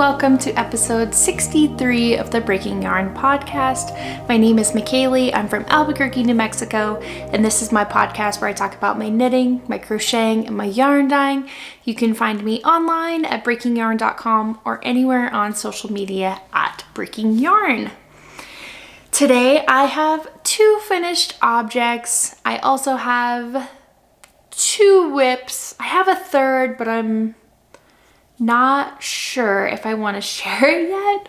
welcome to episode 63 of the Breaking Yarn podcast. My name is Michaeli. I'm from Albuquerque, New Mexico, and this is my podcast where I talk about my knitting, my crocheting, and my yarn dyeing. You can find me online at breakingyarn.com or anywhere on social media at Breaking Yarn. Today I have 2 finished objects. I also have 2 whips. I have a third, but I'm not sure if I want to share it yet.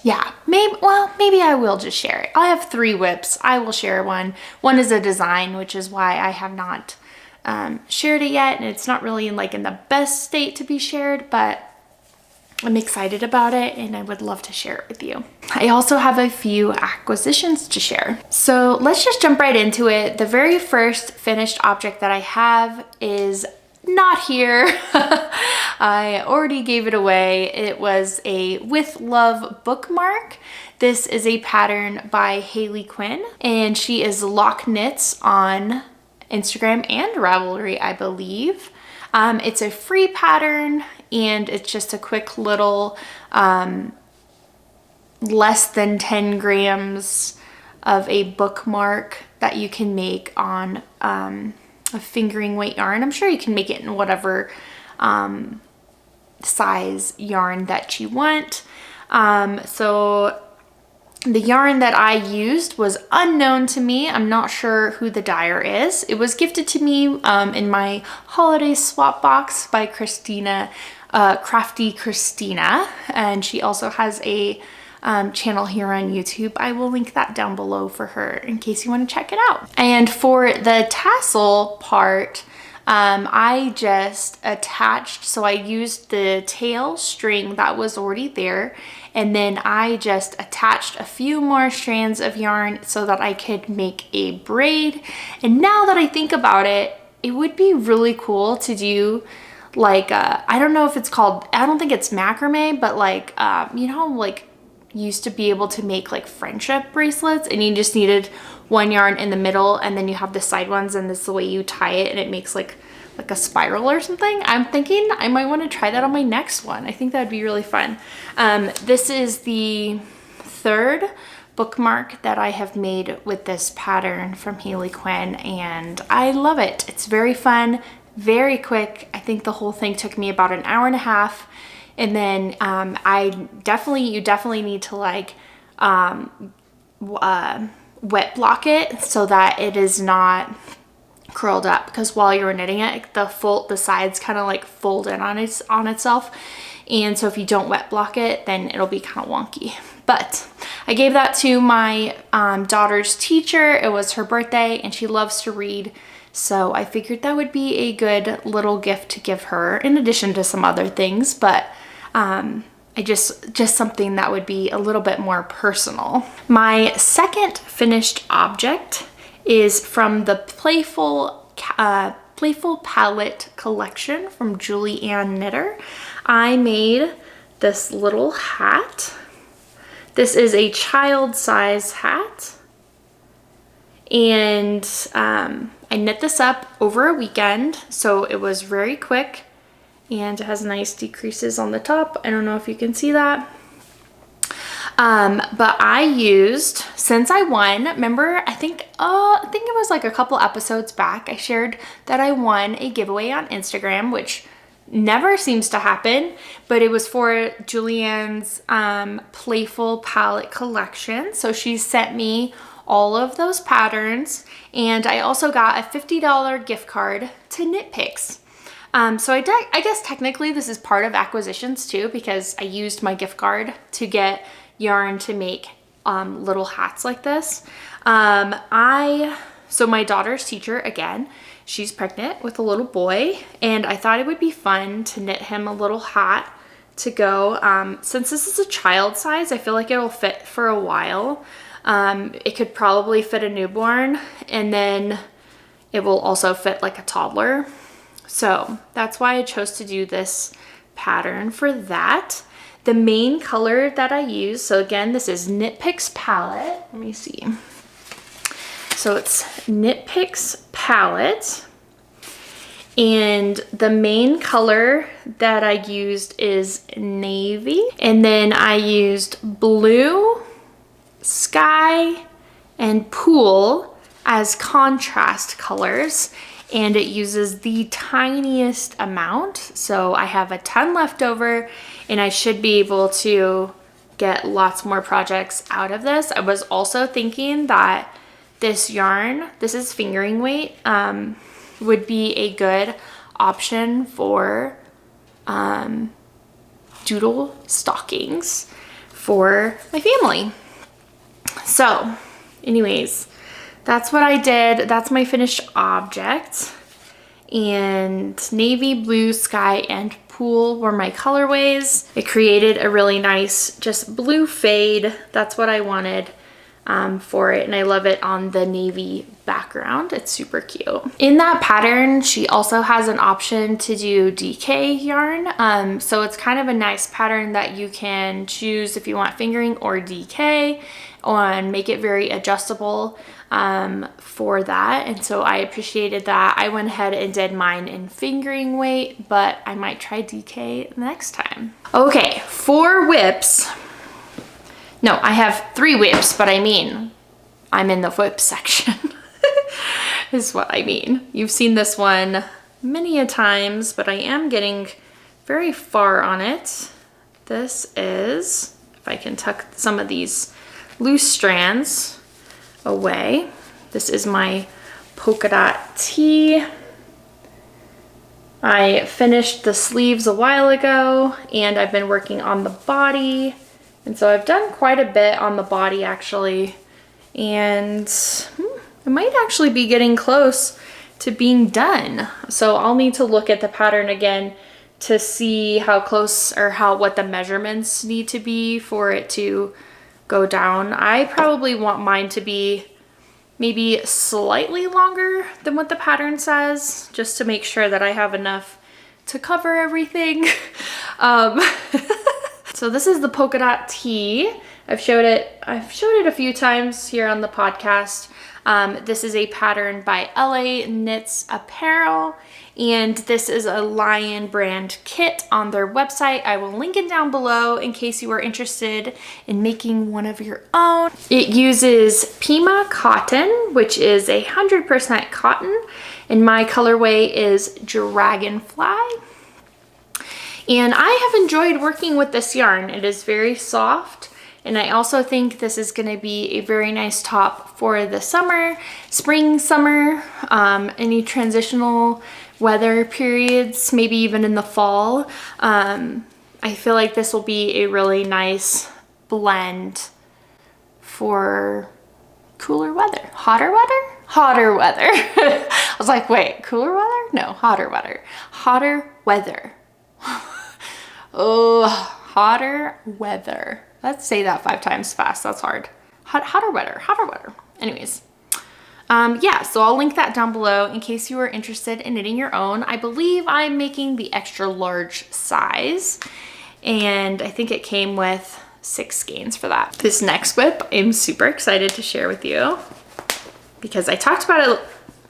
Yeah, maybe I will just share it. I have 3 whips. I will share one. One is a design, which is why I have not shared it yet, and it's not really in the best state to be shared, but I'm excited about it and I would love to share it with you. I also have a few acquisitions to share. So let's just jump right into it. The very first finished object that I have is not here. I already gave it away. It was a With Love bookmark. This is a pattern by Haley Quinn, and she is Lock Knits on Instagram and Ravelry, I believe. It's a free pattern, and it's just a quick little less than 10 grams of a bookmark that you can make on a fingering weight yarn. I'm sure you can make it in whatever size yarn that you want. So the yarn that I used was unknown to me. I'm not sure who the dyer is. It was gifted to me in my holiday swap box by Christina, Crafty Christina, and she also has a channel here on YouTube. I will link that down below for her in case you want to check it out. And for the tassel part, I just attached, so I used the tail string that was already there, and then I just attached a few more strands of yarn so that I could make a braid. And now that I think about it, it would be really cool to do I don't know if it's called, I don't think it's macrame, but you know, used to be able to make friendship bracelets, and you just needed one yarn in the middle and then you have the side ones, and this is the way you tie it and it makes like a spiral or something. I'm thinking I might want to try that on my next one. I think that would be really fun. This is the 3rd bookmark that I have made with this pattern from Haley Quinn, and I love it. It's very fun, very quick. I think the whole thing took me about an hour and a half. And then you definitely need to wet block it so that it is not curled up, because while you're knitting it, the sides kind of fold in on itself. And so if you don't wet block it, then it'll be kind of wonky. But I gave that to my daughter's teacher. It was her birthday and she loves to read. So I figured that would be a good little gift to give her, in addition to some other things, but I just something that would be a little bit more personal. My second finished object is from the Playful Palette collection from Julie Ann Knitter. I made this little hat. This is a child size hat, and I knit this up over a weekend, so it was very quick, and it has nice decreases on the top. I don't know if you can see that. But I used, since I won, remember, I think it was a couple episodes back, I shared that I won a giveaway on Instagram, which never seems to happen, but it was for Julianne's Playful Palette collection. So she sent me all of those patterns, and I also got a $50 gift card to Knit Picks. So I guess technically this is part of acquisitions too, because I used my gift card to get yarn to make little hats like this. So my daughter's teacher, again, she's pregnant with a little boy, and I thought it would be fun to knit him a little hat to go. Since this is a child size, I feel like it will fit for a while. It could probably fit a newborn, and then it will also fit like a toddler. So that's why I chose to do this pattern for that. The main color that I use, so again, this is Knit Picks Palette. Let me see. So it's Knit Picks Palette. And the main color that I used is navy. And then I used blue, sky, and pool as contrast colors. And it uses the tiniest amount. So I have a ton left over and I should be able to get lots more projects out of this. I was also thinking that this yarn, this is fingering weight, would be a good option for doodle stockings for my family. So anyways, that's what I did. That's my finished object. And navy, blue, sky, and pool were my colorways. It created a really nice just blue fade. That's what I wanted for it, and I love it on the navy background. It's super cute. In that pattern, she also has an option to do DK yarn. So it's kind of a nice pattern that you can choose if you want fingering or DK, and make it very adjustable for that. And so I appreciated that. I went ahead and did mine in fingering weight, but I might try DK next time. Okay, 4 whips. No, I have 3 whips, but I mean, I'm in the whip section is what I mean. You've seen this one many a times, but I am getting very far on it. This is, if I can tuck some of these loose strands away. This is my Polka Dot Tee. I finished the sleeves a while ago and I've been working on the body. And so I've done quite a bit on the body actually. And I might actually be getting close to being done. So I'll need to look at the pattern again to see how close or what the measurements need to be for it to go down. I probably want mine to be maybe slightly longer than what the pattern says, just to make sure that I have enough to cover everything. So this is the Polka Dot Tee. I've showed it a few times here on the podcast. This is a pattern by LA Knits Apparel, and this is a Lion brand kit on their website. I will link it down below in case you are interested in making one of your own. It uses Pima cotton, which is 100% cotton, and my colorway is Dragonfly. And I have enjoyed working with this yarn. It is very soft. And I also think this is gonna be a very nice top for the summer, spring, summer, any transitional weather periods, maybe even in the fall. I feel like this will be a really nice blend for cooler weather. Hotter weather? Hotter weather. I was like, wait, cooler weather? No, hotter weather. Hotter weather. Oh, hotter weather. Let's say that 5 times fast. That's hard. Hotter weather, hotter weather. Anyways, yeah, so I'll link that down below in case you are interested in knitting your own. I believe I'm making the extra large size, and I think it came with 6 skeins for that. This next whip, I'm super excited to share with you because I talked about it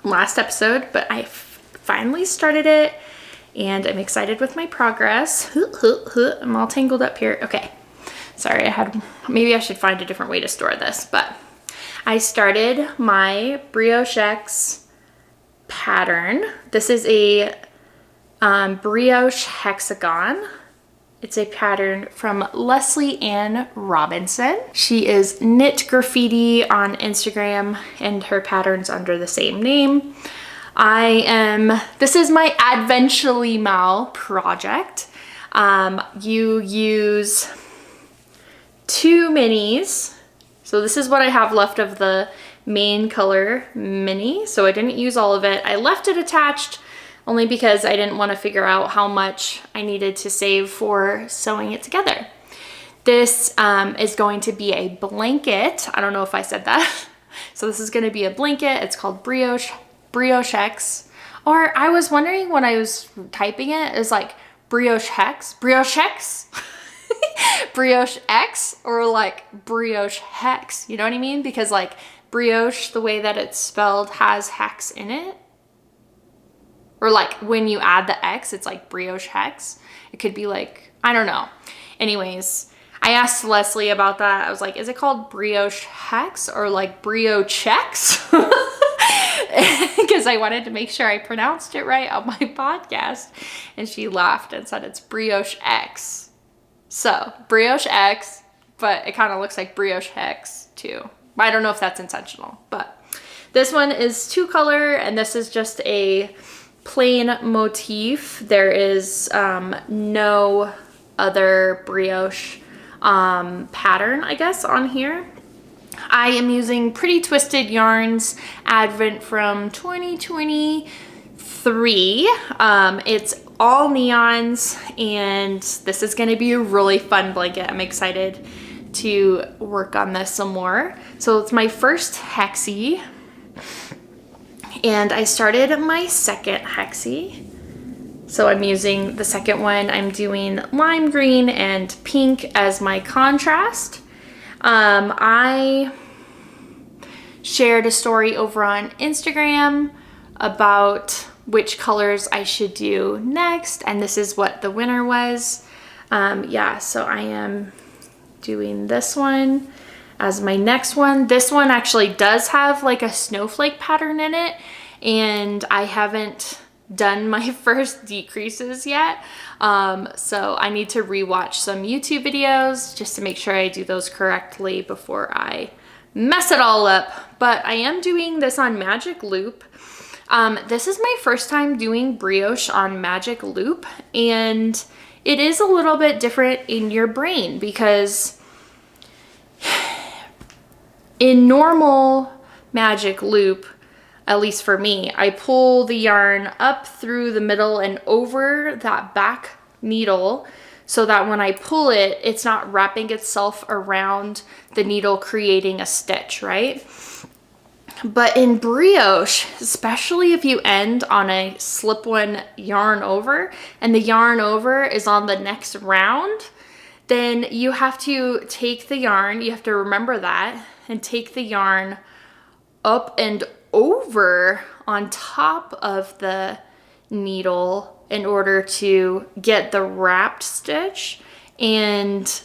last episode, but I finally started it and I'm excited with my progress. I'm all tangled up here. Okay. Sorry, maybe I should find a different way to store this, but I started my Briochex pattern. This is a brioche hexagon. It's a pattern from Leslie Ann Robinson. She is Knit Graffiti on Instagram and her pattern's under the same name. This is my Adventurely Mal project. You use 2 minis. So this is what I have left of the main color mini. So I didn't use all of it. I left it attached only because I didn't want to figure out how much I needed to save for sewing it together. This is going to be a blanket. I don't know if I said that. So this is going to be a blanket. It's called Briochex. Or I was wondering when I was typing it, is like Briochex? Briochex or like brioche hex, you know what I mean? Because like brioche, the way that it's spelled, has hex in it. or like when you add the X, it's like Briochex. It could be like, I don't know. Anyways, I asked Leslie about that. I was like, is it called Briochex or like Briochex? Because I wanted to make sure I pronounced it right on my podcast. And she laughed and said it's Briochex. So Briochex, but it kind of looks like Briochex too. I don't know if that's intentional, but this one is 2-color, and this is just a plain motif. There is no other brioche pattern, I guess, on here. I am using Pretty Twisted Yarns Advent from 2023. It's all neons, and this is going to be a really fun blanket. I'm excited to work on this some more. So it's my first hexie, and I started my second hexie. So I'm using the second one. I'm doing lime green and pink as my contrast. I shared a story over on Instagram about which colors I should do next, and this is what the winner was. Yeah, so I am doing this one as my next one. This one actually does have like a snowflake pattern in it, and I haven't done my first decreases yet. So I need to rewatch some YouTube videos just to make sure I do those correctly before I mess it all up. But I am doing this on Magic Loop. This is my first time doing brioche on Magic Loop, and it is a little bit different in your brain because in normal Magic Loop, at least for me, I pull the yarn up through the middle and over that back needle so that when I pull it, it's not wrapping itself around the needle creating a stitch, right? But in brioche, especially if you end on a slip-one yarn over and the yarn over is on the next round, then you have to take the yarn, you have to remember that, and take the yarn up and over on top of the needle in order to get the wrapped stitch and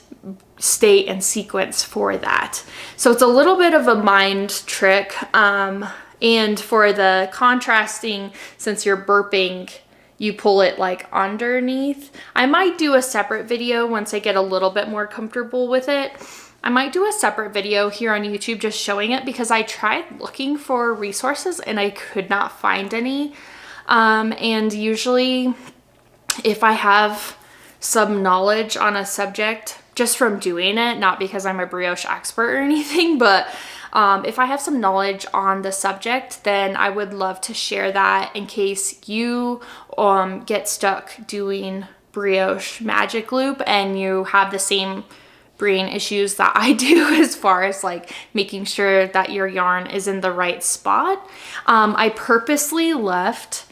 stay in sequence for that. So it's a little bit of a mind trick. And for the contrasting, since you're burping, you pull it like underneath. I might do a separate video once I get a little bit more comfortable with it. I might do a separate video here on YouTube just showing it because I tried looking for resources and I could not find any. And usually if I have some knowledge on a subject just from doing it, not because I'm a brioche expert or anything, but if I have some knowledge on the subject, then I would love to share that in case you get stuck doing brioche Magic Loop and you have the same brain issues that I do as far as like making sure that your yarn is in the right spot. I purposely left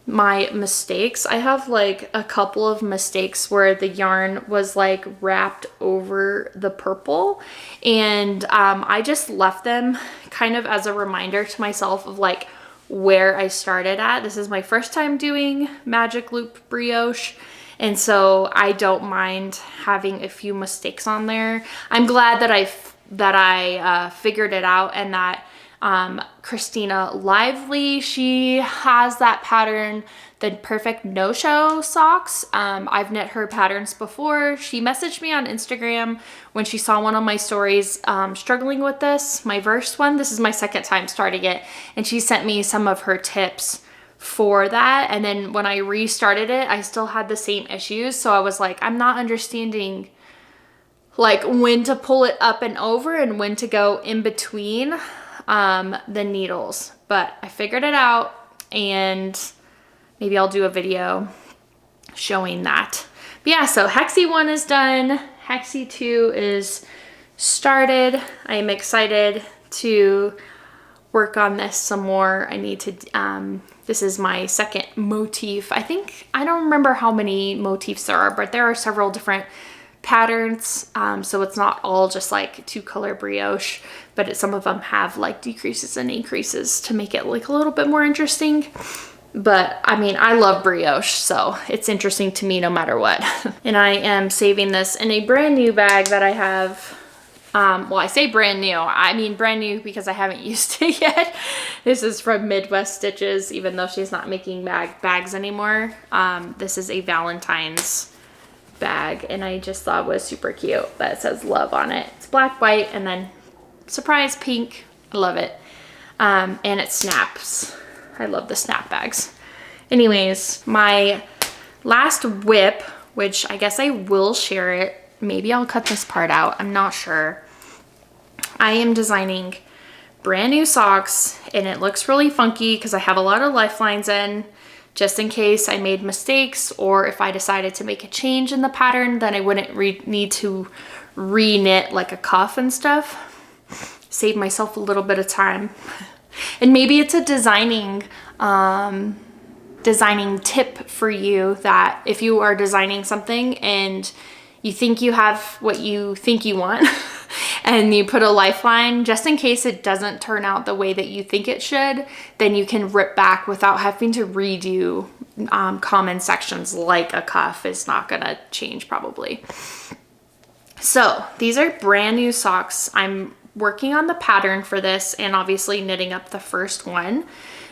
my mistakes. I have like a couple of mistakes where the yarn was like wrapped over the purple, and I just left them kind of as a reminder to myself of like where I started at. This is my first time doing Magic Loop brioche, and so I don't mind having a few mistakes on there. I'm glad that I figured it out, and that Christina Lively, she has that pattern, the Perfect No-Show socks. I've knit her patterns before. She messaged me on Instagram when she saw one of my stories struggling with this, my verse one. This is my second time starting it, and she sent me some of her tips for that. And then when I restarted it, I still had the same issues. So I was like, I'm not understanding like when to pull it up and over and when to go in between the needles, but I figured it out, and maybe I'll do a video showing that. But yeah, so Hexie 1 is done. Hexie 2 is started. I am excited to work on this some more. I need to, this is my second motif. I don't remember how many motifs there are, but there are several different patterns, so it's not all just like 2-color brioche, but some of them have like decreases and increases to make it like a little bit more interesting. But I mean, I love brioche, so it's interesting to me no matter what. And I am saving this in a brand new bag that I have. Well, I say brand new, I mean brand new because I haven't used it yet. This is from Midwest Stitches, even though she's not making bags anymore. This is a Valentine's bag, and I just thought it was super cute that it says love on it. It's black, white, and then surprise pink. I love it. And it snaps. I love the snap bags. Anyways, my last whip, which I guess I will share it. Maybe I'll cut this part out. I'm not sure. I am designing brand new socks, and it looks really funky because I have a lot of lifelines in, just in case I made mistakes, or if I decided to make a change in the pattern, then I wouldn't need to re-knit like a cuff and stuff. Save myself a little bit of time. And maybe it's a designing tip for you, that if you are designing something and you think you have what you think you want and you put a lifeline, just in case it doesn't turn out the way that you think it should, then you can rip back without having to redo common sections like a cuff is not gonna change probably. So these are brand new socks. I'm working on the pattern for this and obviously knitting up the first one,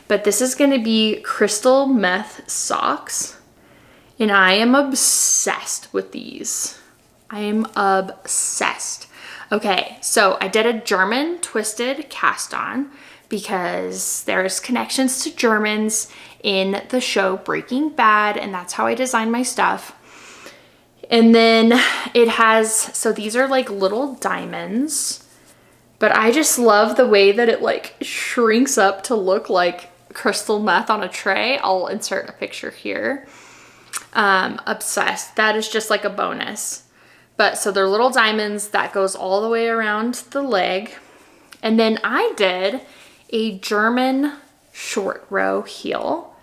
but this is gonna be crystal meth socks. And I am obsessed with these. I am obsessed. Okay, so I did a German twisted cast on because there's connections to Germans in the show Breaking Bad, and that's how I design my stuff. And then it has, so these are like little diamonds, but I just love the way that it like shrinks up to look like crystal meth on a tray. I'll insert a picture here. Obsessed. That is just like a bonus. But so they're little diamonds that goes all the way around the leg. And then I did a German short row heel.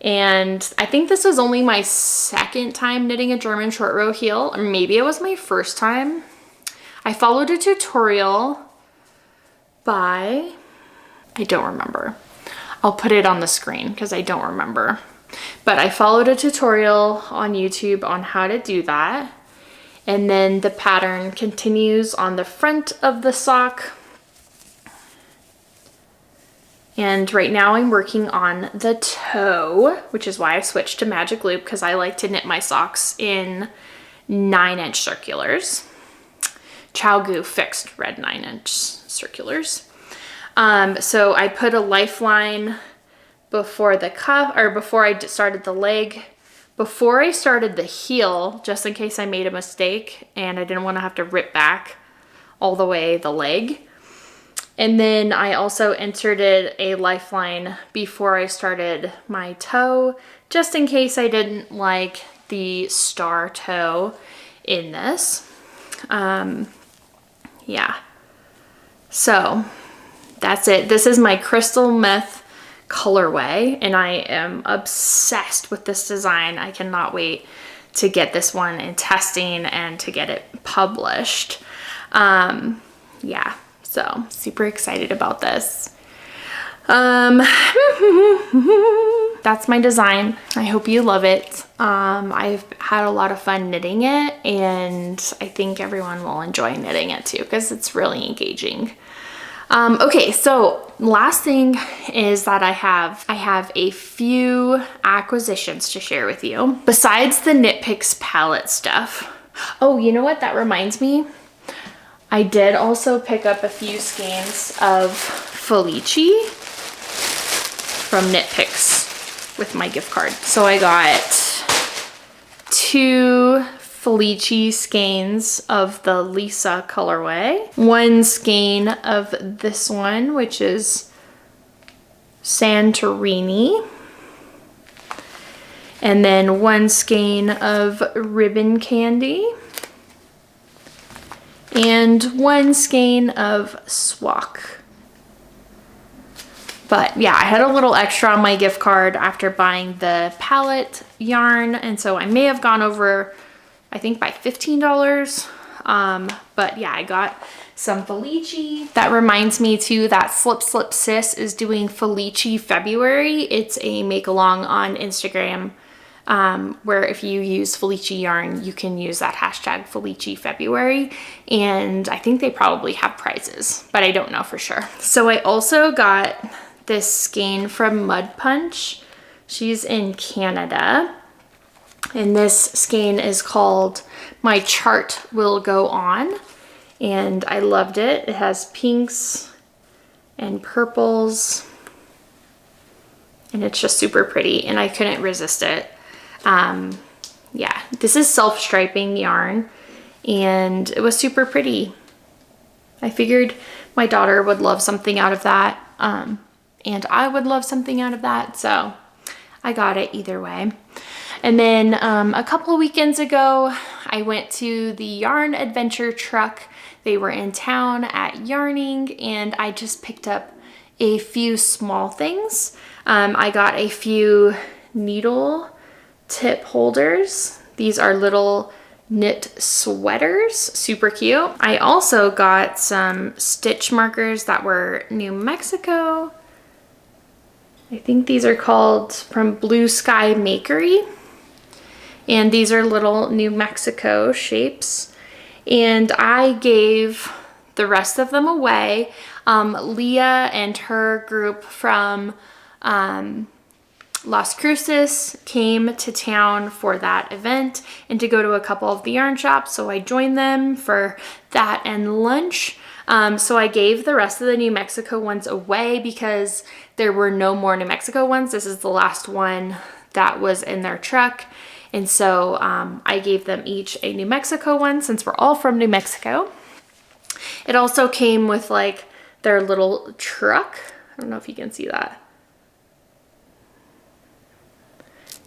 And I think this was only my second time knitting a German short row heel, or maybe it was my first time. I followed a tutorial by, I don't remember. I'll put it on the screen because I don't remember. But I followed a tutorial on YouTube on how to do that. And then the pattern continues on the front of the sock. And right now I'm working on the toe, which is why I switched to magic loop, because I like to knit my socks in 9-inch circulars. ChowGoo fixed red 9-inch circulars. So I put a lifeline before the cuff, or before I started the leg, before I started the heel, just in case I made a mistake and I didn't want to have to rip back all the way the leg. And then I also inserted a lifeline before I started my toe, just in case I didn't like the star toe in this. Yeah, so that's it. This is my crystal meth colorway, and I am obsessed with this design. I cannot wait to get this one in testing and to get it published. Yeah, so super excited about this. That's my design. I hope you love it. I've had a lot of fun knitting it, and I think everyone will enjoy knitting it too because it's really engaging. Okay, so last thing is that I have a few acquisitions to share with you besides the Knit Picks palette stuff. Oh, you know what? That reminds me. I did also pick up a few skeins of Felici from Knit Picks with my gift card. So I got 2 Felici skeins of the Lisa colorway, 1 skein of this one, which is Santorini, and then 1 skein of Ribbon Candy, and 1 skein of Swak. But yeah, I had a little extra on my gift card after buying the palette yarn, and so I may have gone over, I think, by $15. But yeah, I got some Felici. That reminds me too that Slip Slip Sis is doing Felici February. It's a make along on Instagram where if you use Felici yarn, you can use that hashtag Felici February. And I think they probably have prizes, but I don't know for sure. So I also got this skein from MudPunch. She's in Canada. And this skein is called My Chart Will Go On. And I loved it. It has pinks and purples. And it's just super pretty. And I couldn't resist it. Yeah, this is self-striping yarn. And it was super pretty. I figured my daughter would love something out of that. And I would love something out of that. So I got it either way. And then a couple of weekends ago, I went to the Yarn Adventure Truck. They were in town at Yarning, and I just picked up a few small things. I got a few needle tip holders. These are little knit sweaters, super cute. I also got some stitch markers that were New Mexico. I think these are called from Blue Sky Makery. And these are little New Mexico shapes. And I gave the rest of them away. Leah and her group from Las Cruces came to town for that event and to go to a couple of the yarn shops. So I joined them for that and lunch. So I gave the rest of the New Mexico ones away because there were no more New Mexico ones. This is the last one that was in their truck. And so I gave them each a New Mexico one since we're all from New Mexico. It also came with like their little truck. I don't know if you can see that.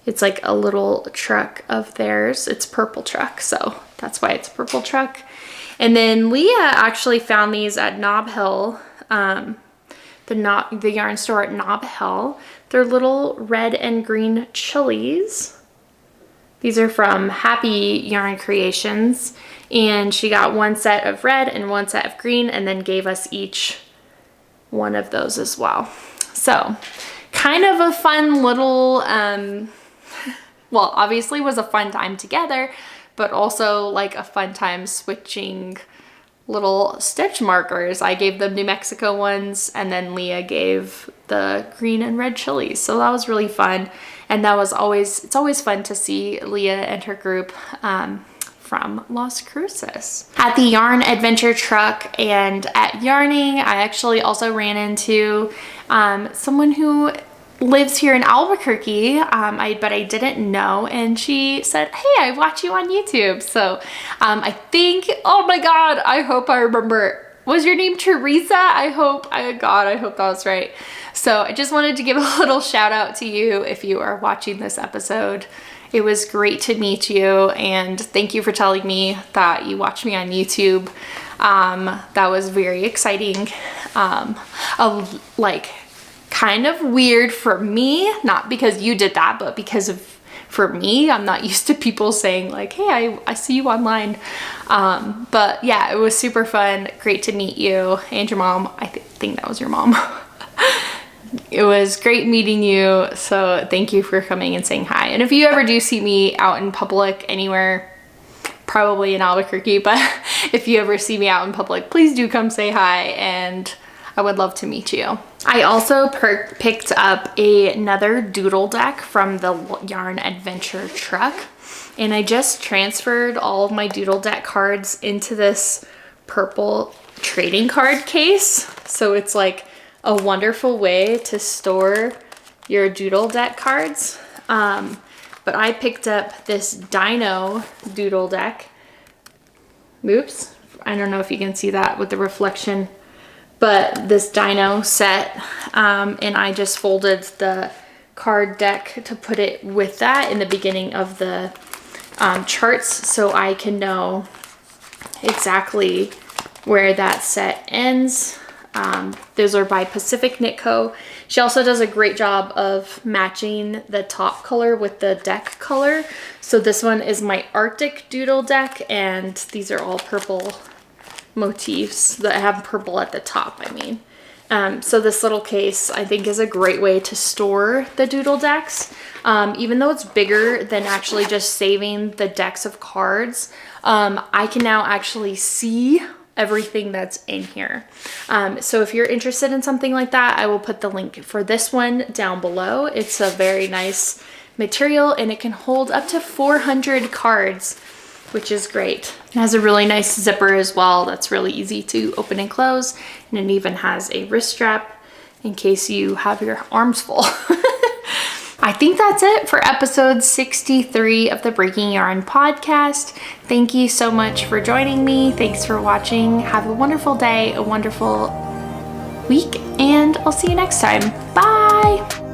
It's like a little truck of theirs. It's purple truck, so that's why it's purple truck. And then Leah actually found these at Nob Hill, the yarn store at Nob Hill. They're little red and green chilies. These are from Happy Yarn Creations, and she got one set of red and one set of green and then gave us each one of those as well. So kind of a fun little, well, obviously was a fun time together, but also like a fun time switching little stitch markers. I gave them New Mexico ones, and then Leah gave the green and red chilies. So that was really fun. And that was it's always fun to see Leah and her group from Las Cruces. At the Yarn Adventure Truck and at Yarning, I actually also ran into someone who lives here in Albuquerque, but I didn't know, and she said, hey, I watch you on YouTube. So I think, oh my God, I hope I remember. Was your name Teresa? I hope that was right. So I just wanted to give a little shout out to you if you are watching this episode. It was great to meet you, and thank you for telling me that you watched me on YouTube. That was very exciting. Like kind of weird for me, not because you did that, but because of for me, I'm not used to people saying like, hey, I see you online. But yeah, it was super fun. Great to meet you and your mom. I think that was your mom. It was great meeting you. So thank you for coming and saying hi. And if you ever do see me out in public anywhere, probably in Albuquerque, but if you ever see me out in public, please do come say hi, and I would love to meet you. I also picked up another doodle deck from the Yarn Adventure Truck, and I just transferred all of my doodle deck cards into this purple trading card case. So it's like a wonderful way to store your doodle deck cards. But I picked up this Dino doodle deck. Oops, I don't know if you can see that with the reflection. But this Dino set, and I just folded the card deck to put it with that in the beginning of the charts, so I can know exactly where that set ends. Those are by Pacific Knit Co. She also does a great job of matching the top color with the deck color. So this one is my Arctic doodle deck, and these are all purple motifs that have purple at the top, I mean. So this little case I think is a great way to store the doodle decks. Even though it's bigger than actually just saving the decks of cards, I can now actually see everything that's in here. So if you're interested in something like that, I will put the link for this one down below. It's a very nice material and it can hold up to 400 cards, which is great. It has a really nice zipper as well that's really easy to open and close, and it even has a wrist strap in case you have your arms full. I think that's it for episode 63 of the Breaking Yarn podcast. Thank you so much for joining me. Thanks for watching. Have a wonderful day, a wonderful week, and I'll see you next time. Bye!